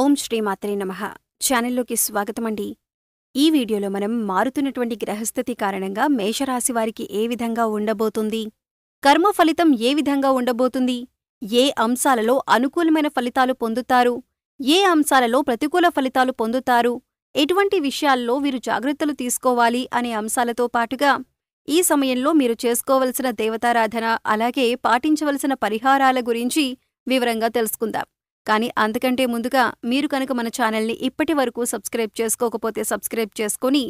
ఓం శ్రీమాత్రే నమః. ఛానల్లోకి స్వాగతమండి. ఈ వీడియోలో మనం మారుతున్నటువంటి గ్రహస్థితి కారణంగా మేషరాశి వారికి ఏ విధంగా ఉండబోతుంది, కర్మ ఫలితం ఏ విధంగా ఉండబోతుంది, ఏ అంశాలలో అనుకూలమైన ఫలితాలు పొందుతారు, ఏ అంశాలలో ప్రతికూల ఫలితాలు పొందుతారు, ఎటువంటి విషయాల్లో వీరు జాగ్రత్తలు తీసుకోవాలి అనే అంశాలతో పాటుగా ఈ సమయంలో మీరు చేసుకోవలసిన దేవతారాధన అలాగే పాటించవలసిన పరిహారాల గురించి వివరంగా తెలుసుకుందాం. కానీ అంతకంటే ముందుగా మీరు కనుక మన ఛానల్ని ఇప్పటి వరకు సబ్స్క్రైబ్ చేసుకోకపోతే సబ్స్క్రైబ్ చేసుకొని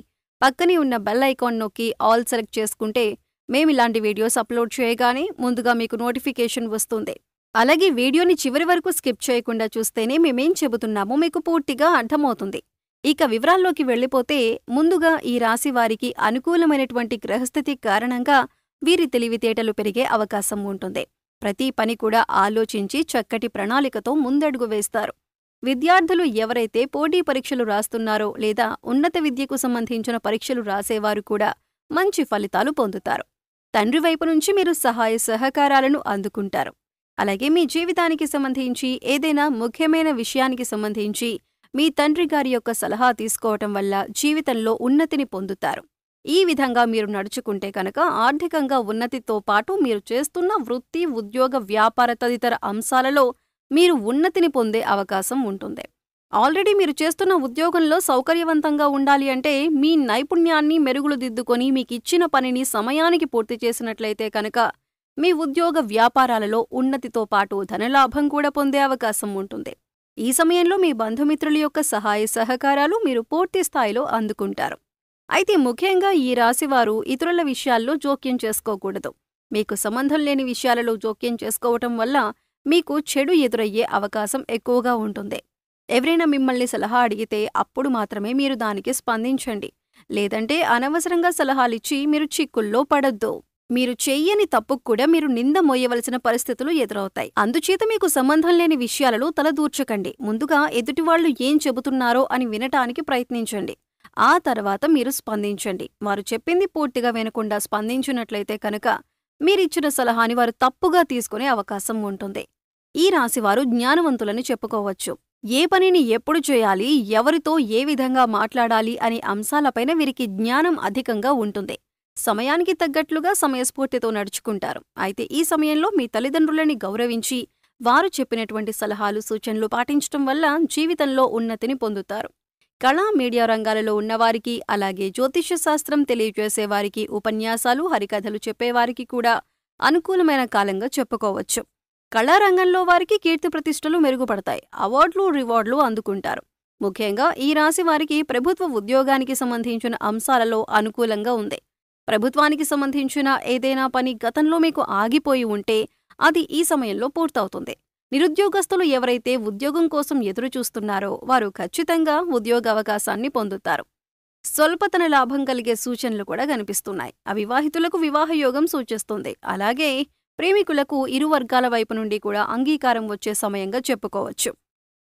పక్కనే ఉన్న బెల్ ఐకాన్ నొక్కి ఆల్ సెలెక్ట్ చేసుకుంటే మేమిలాంటి వీడియోస్ అప్లోడ్ చేయగానే ముందుగా మీకు నోటిఫికేషన్ వస్తుంది. అలాగే వీడియోని చివరి వరకు స్కిప్ చేయకుండా చూస్తేనే మేమేం చెబుతున్నామో మీకు పూర్తిగా అర్థమవుతుంది. ఇక వివరాల్లోకి వెళ్ళిపోతే ముందుగా ఈ రాశి వారికి అనుకూలమైనటువంటి గ్రహస్థితి కారణంగా వీరి తెలివితేటలు పెరిగే అవకాశం ఉంటుంది. ప్రతి పని కూడా ఆలోచించి చక్కటి ప్రణాళికతో ముందడుగు వేస్తారు. విద్యార్థులు ఎవరైతే పోటీ పరీక్షలు రాస్తున్నారో లేదా ఉన్నత విద్యకు సంబంధించిన పరీక్షలు రాసేవారు కూడా మంచి ఫలితాలు పొందుతారు. తండ్రి వైపు నుంచి మీరు సహాయ సహకారాలను అందుకుంటారు. అలాగే మీ జీవితానికి సంబంధించి ఏదైనా ముఖ్యమైన విషయానికి సంబంధించి మీ తండ్రి గారి యొక్క సలహా తీసుకోవటం వల్ల జీవితంలో ఉన్నతిని పొందుతారు. ఈ విధంగా మీరు నడుచుకుంటే కనుక ఆర్థికంగా ఉన్నతితో పాటు మీరు చేస్తున్న వృత్తి, ఉద్యోగ, వ్యాపార తదితర అంశాలలో మీరు ఉన్నతిని పొందే అవకాశం ఉంటుంది. ఆల్రెడీ మీరు చేస్తున్న ఉద్యోగంలో సౌకర్యవంతంగా ఉండాలి అంటే మీ నైపుణ్యాన్ని మెరుగులు దిద్దుకొని మీకిచ్చిన పనిని సమయానికి పూర్తి చేసినట్లయితే కనుక మీ ఉద్యోగ వ్యాపారాలలో ఉన్నతితో పాటు ధనలాభం కూడా పొందే అవకాశం ఉంటుంది. ఈ సమయంలో మీ బంధుమిత్రుల యొక్క సహాయ సహకారాలు మీరు పూర్తి స్థాయిలో అందుకుంటారు. అయితే ముఖ్యంగా ఈ రాశివారు ఇతరుల విషయాల్లో జోక్యం చేసుకోకూడదు. మీకు సంబంధం లేని విషయాలలో జోక్యం చేసుకోవటం వల్ల మీకు చెడు ఎదురయ్యే అవకాశం ఎక్కువగా ఉంటుంది. ఎవరైనా మిమ్మల్ని సలహా అడిగితే అప్పుడు మాత్రమే మీరు దానికి స్పందించండి. లేదంటే అనవసరంగా సలహాలిచ్చి మీరు చిక్కుల్లో పడొద్దు. మీరు చెయ్యని తప్పుకు కూడా మీరు నింద మోయవలసిన పరిస్థితులు ఎదురవుతాయి. అందుచేత మీకు సంబంధం లేని విషయాలలో తలదూర్చకండి. ముందుగా ఎదుటివాళ్లు ఏం చెబుతున్నారో అని వినటానికి ప్రయత్నించండి. ఆ తర్వాత మీరు స్పందించండి. వారు చెప్పింది పూర్తిగా వినకుండా స్పందించినట్లయితే కనుక మీరిచ్చిన సలహాని వారు తప్పుగా తీసుకునే అవకాశం ఉంటుంది. ఈ రాశివారు జ్ఞానవంతులని చెప్పుకోవచ్చు. ఏ పనిని ఎప్పుడు చేయాలి, ఎవరితో ఏ విధంగా మాట్లాడాలి అనే అంశాలపైన వీరికి జ్ఞానం అధికంగా ఉంటుంది. సమయానికి తగ్గట్లుగా సమయస్ఫూర్తితో నడుచుకుంటారు. అయితే ఈ సమయంలో మీ తల్లిదండ్రులని గౌరవించి వారు చెప్పినటువంటి సలహాలు, సూచనలు పాటించటం వల్ల జీవితంలో ఉన్నతిని పొందుతారు. కళా, మీడియా రంగాలలో ఉన్నవారికి అలాగే జ్యోతిష్య శాస్త్రం తెలియజేసేవారికి, ఉపన్యాసాలు, హరికథలు చెప్పేవారికి కూడా అనుకూలమైన కాలంగా చెప్పుకోవచ్చు. కళారంగంలో వారికి కీర్తి ప్రతిష్టలు మెరుగుపడతాయి. అవార్డులు, రివార్డులు అందుకుంటారు. ముఖ్యంగా ఈ రాశి వారికి ప్రభుత్వ ఉద్యోగానికి సంబంధించిన అంశాలలో అనుకూలంగా ఉంది. ప్రభుత్వానికి సంబంధించిన ఏదైనా పని గతంలో మీకు ఆగిపోయి ఉంటే అది ఈ సమయంలో పూర్తవుతుంది. నిరుద్యోగస్తులు ఎవరైతే ఉద్యోగం కోసం ఎదురుచూస్తున్నారో వారు ఖచ్చితంగా ఉద్యోగ అవకాశాన్ని పొందుతారు. స్వల్పతన లాభం కలిగే సూచనలు కూడా కనిపిస్తున్నాయి. అవివాహితులకు వివాహయోగం సూచిస్తుంది. అలాగే ప్రేమికులకు ఇరు వర్గాల వైపు నుండి కూడా అంగీకారం వచ్చే సమయంగా చెప్పుకోవచ్చు.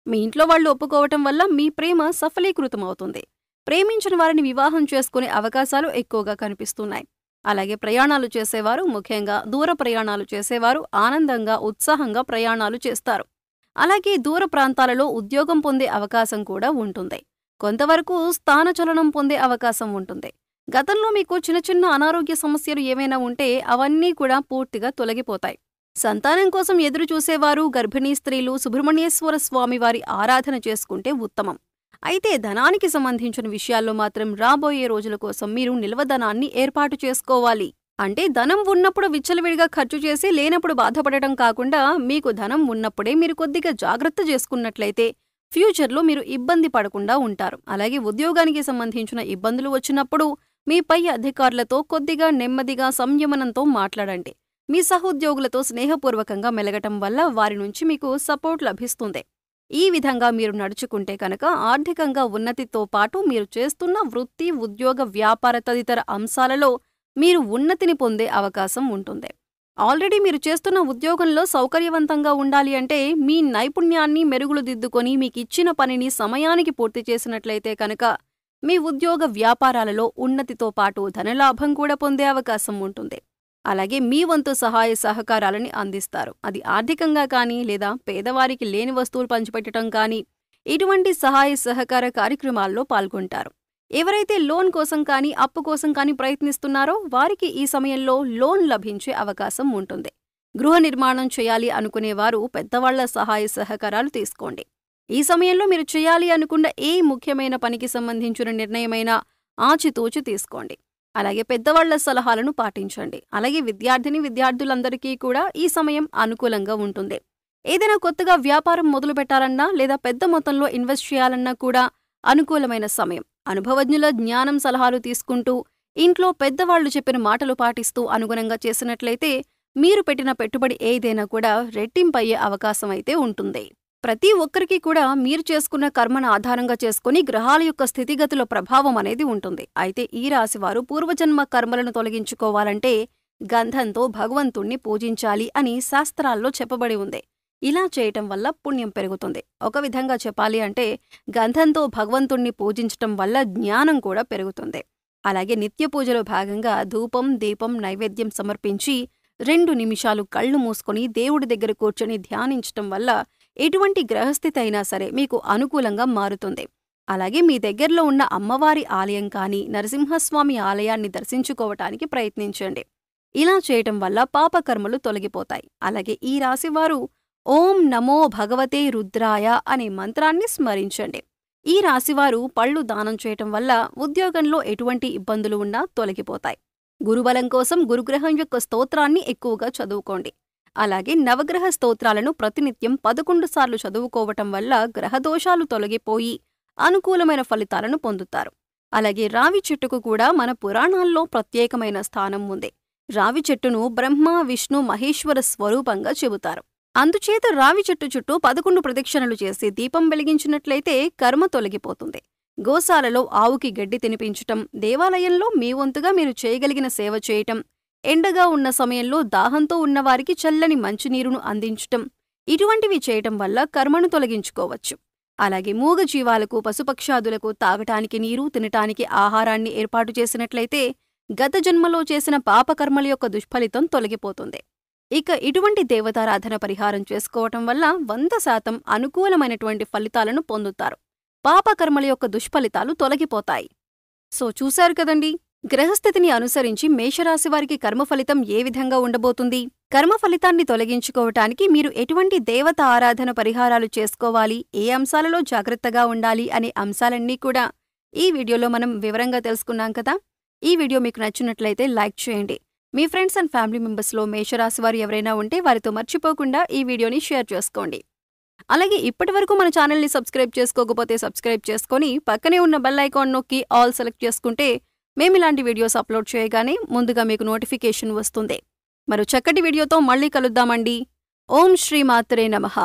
మీ ఇంట్లో వాళ్ళు ఒప్పుకోవటం వల్ల మీ ప్రేమ సఫలీకృతమవుతుంది. ప్రేమించిన వారిని వివాహం చేసుకునే అవకాశాలు ఎక్కువగా కనిపిస్తున్నాయి. అలాగే ప్రయాణాలు చేసేవారు, ముఖ్యంగా దూర ప్రయాణాలు చేసేవారు ఆనందంగా, ఉత్సాహంగా ప్రయాణాలు చేస్తారు. అలాగే దూర ప్రాంతాలలో ఉద్యోగం పొందే అవకాశం కూడా ఉంటుంది. కొంతవరకు స్థానచలనం పొందే అవకాశం ఉంటుంది. గతంలో మీకు చిన్న చిన్న అనారోగ్య సమస్యలు ఏమైనా ఉంటే అవన్నీ కూడా పూర్తిగా తొలగిపోతాయి. సంతానం కోసం ఎదురు చూసేవారు, గర్భిణీ స్త్రీలు సుబ్రహ్మణ్యేశ్వర స్వామివారి ఆరాధన చేసుకుంటే ఉత్తమం. అయితే ధనానికి సంబంధించిన విషయాల్లో మాత్రం రాబోయే రోజుల కోసం మీరు నిల్వధనాన్ని ఏర్పాటు చేసుకోవాలి. అంటే ధనం ఉన్నప్పుడు విచ్చలవిడిగా ఖర్చు చేసి లేనప్పుడు బాధపడటం కాకుండా మీకు ధనం ఉన్నప్పుడే మీరు కొద్దిగా జాగ్రత్త చేసుకున్నట్లయితే ఫ్యూచర్లో మీరు ఇబ్బంది పడకుండా ఉంటారు. అలాగే ఉద్యోగానికి సంబంధించిన ఇబ్బందులు వచ్చినప్పుడు మీ పై అధికారులతో కొద్దిగా నెమ్మదిగా సంయమనంతో మాట్లాడండి. మీ సహోద్యోగులతో స్నేహపూర్వకంగా మెలగటం వల్ల వారి నుంచి మీకు సపోర్ట్ లభిస్తుంది. ఈ విధంగా మీరు నడుచుకుంటే కనుక ఆర్థికంగా ఉన్నతితో పాటు మీరు చేస్తున్న వృత్తి, ఉద్యోగ, వ్యాపార తదితర అంశాలలో మీరు ఉన్నతిని పొందే అవకాశం ఉంటుంది. ఆల్రెడీ మీరు చేస్తున్న ఉద్యోగంలో సౌకర్యవంతంగా ఉండాలి అంటే మీ నైపుణ్యాన్ని మెరుగులు దిద్దుకొని మీకిచ్చిన పనిని సమయానికి పూర్తి చేసినట్లయితే కనుక మీ ఉద్యోగ వ్యాపారాలలో ఉన్నతితో పాటు ధనలాభం కూడా పొందే అవకాశం ఉంటుంది. అలాగే మీ వంతు సహాయ సహకారాలని అందిస్తారు. అది ఆర్థికంగా కానీ లేదా పేదవారికి లేని వస్తువులు పంచిపెట్టడం కానీ ఇటువంటి సహాయ సహకార కార్యక్రమాల్లో పాల్గొంటారు. ఎవరైతే లోన్ కోసం కానీ అప్పు కోసం కానీ ప్రయత్నిస్తున్నారో వారికి ఈ సమయంలో లోన్ లభించే అవకాశం ఉంటుంది. గృహ నిర్మాణం చేయాలి అనుకునేవారు పెద్దవాళ్ల సహాయ సహకారాలు తీసుకోండి. ఈ సమయంలో మీరు చేయాలి అనుకున్న ఏ ముఖ్యమైన పనికి సంబంధించిన నిర్ణయమైనా ఆచితూచి తీసుకోండి. అలాగే పెద్దవాళ్ల సలహాలను పాటించండి. అలాగే విద్యార్థులందరికీ కూడా ఈ సమయం అనుకూలంగా ఉంటుంది. ఏదైనా కొత్తగా వ్యాపారం మొదలు పెట్టాలన్నా లేదా పెద్ద మొత్తంలో ఇన్వెస్ట్ చేయాలన్నా కూడా అనుకూలమైన సమయం. అనుభవజ్ఞుల జ్ఞానం సలహాలు తీసుకుంటూ ఇంట్లో పెద్దవాళ్లు చెప్పిన మాటలు పాటిస్తూ అనుగుణంగా చేసినట్లయితే మీరు పెట్టిన పెట్టుబడి ఏదైనా కూడా రెట్టింపయ్యే అవకాశం అయితే ఉంటుంది. ప్రతి ఒక్కరికి కూడా మీరు చేసుకున్న కర్మను ఆధారంగా చేసుకుని గ్రహాల యొక్క స్థితిగతుల ప్రభావం అనేది ఉంటుంది. అయితే ఈ రాశివారు పూర్వజన్మ కర్మలను తొలగించుకోవాలంటే గంధంతో భగవంతుణ్ణి పూజించాలి అని శాస్త్రాల్లో చెప్పబడి ఉంది. ఇలా చేయటం వల్ల పుణ్యం పెరుగుతుంది. ఒక విధంగా చెప్పాలి అంటే గంధంతో భగవంతుణ్ణి పూజించటం వల్ల జ్ఞానం కూడా పెరుగుతుంది. అలాగే నిత్య పూజలో భాగంగా ధూపం, దీపం, నైవేద్యం సమర్పించి 2 నిమిషాలు కళ్ళు మూసుకొని దేవుడి దగ్గర కూర్చొని ధ్యానించటం వల్ల ఎటువంటి గ్రహస్థితి అయినా సరే మీకు అనుకూలంగా మారుతుంది. అలాగే మీ దగ్గరలో ఉన్న అమ్మవారి ఆలయం కానీ నరసింహస్వామి ఆలయాన్ని దర్శించుకోవటానికి ప్రయత్నించండి. ఇలా చేయటం వల్ల పాపకర్మలు తొలగిపోతాయి. అలాగే ఈ రాశివారు ఓం నమో భగవతే రుద్రాయ అనే మంత్రాన్ని స్మరించండి. ఈ రాశివారు పళ్ళు దానం చేయటం వల్ల ఉద్యోగంలో ఎటువంటి ఇబ్బందులు ఉన్నా తొలగిపోతాయి. గురుబలం కోసం గురుగ్రహం యొక్క స్తోత్రాన్ని ఎక్కువగా చదువుకోండి. అలాగే నవగ్రహ స్తోత్రాలను ప్రతినిత్యం 11 సార్లు చదువుకోవటం వల్ల గ్రహదోషాలు తొలగిపోయి అనుకూలమైన ఫలితాలను పొందుతారు. అలాగే రావి చెట్టుకు కూడా మన పురాణాల్లో ప్రత్యేకమైన స్థానం ఉంది. రావి చెట్టును బ్రహ్మ, విష్ణు, మహేశ్వర స్వరూపంగా చెబుతారు. అందుచేత రావి చెట్టు చుట్టూ 11 ప్రదక్షిణలు చేసి దీపం వెలిగించినట్లయితే కర్మ తొలగిపోతుంది. గోశాలలో ఆవుకి గడ్డి తినిపించటం, దేవాలయంలో మీ వంతుగా మీరు చేయగలిగిన సేవ చేయటం, ఎండగా ఉన్న సమయంలో దాహంతో ఉన్నవారికి చల్లని మంచినీరును అందించటం, ఇటువంటివి చేయటం వల్ల కర్మను తొలగించుకోవచ్చు. అలాగే మూగజీవాలకు, పశుపక్షాదులకు తాగటానికి నీరు, తినటానికి ఆహారాన్ని ఏర్పాటు చేసినట్లయితే గత జన్మలో చేసిన పాపకర్మల యొక్క దుష్ఫలితం తొలగిపోతుంది. ఇక ఇటువంటి దేవతారాధన పరిహారం చేసుకోవటం వల్ల 100% అనుకూలమైనటువంటి ఫలితాలను పొందుతారు. పాపకర్మల యొక్క దుష్ఫలితాలు తొలగిపోతాయి. సో చూశారు కదండి, గ్రహస్థితిని అనుసరించి మేషరాశివారికి కర్మఫలితం ఏ విధంగా ఉండబోతుంది. కర్మఫలితాన్ని తొలగించుకోవటానికి మీరు ఎటువంటి దేవత ఆరాధన పరిహారాలు చేసుకోవాలి, ఏ అంశాలలో జాగ్రత్తగా ఉండాలి అనే అంశాలన్నీ కూడా ఈ వీడియోలో మనం వివరంగా తెలుసుకున్నాం కదా. ఈ వీడియో మీకు నచ్చినట్లయితే లైక్ చేయండి. మీ ఫ్రెండ్స్ అండ్ ఫ్యామిలీ మెంబర్స్లో మేషరాశివారు ఎవరైనా ఉంటే వారితో మర్చిపోకుండా ఈ వీడియోని షేర్ చేసుకోండి. అలాగే ఇప్పటివరకు మన ఛానల్ని సబ్స్క్రైబ్ చేసుకోకపోతే సబ్స్క్రైబ్ చేసుకొని పక్కనే ఉన్న బెల్ ఐకాన్ నొక్కి ఆల్ సెలెక్ట్ చేసుకుంటే మేమిలాంటి వీడియోస్ అప్లోడ్ చేయగానే ముందుగా మీకు నోటిఫికేషన్ వస్తుంది. మరో చక్కటి వీడియోతో మళ్ళీ కలుద్దామండి. ఓం శ్రీ మాత్రే నమః.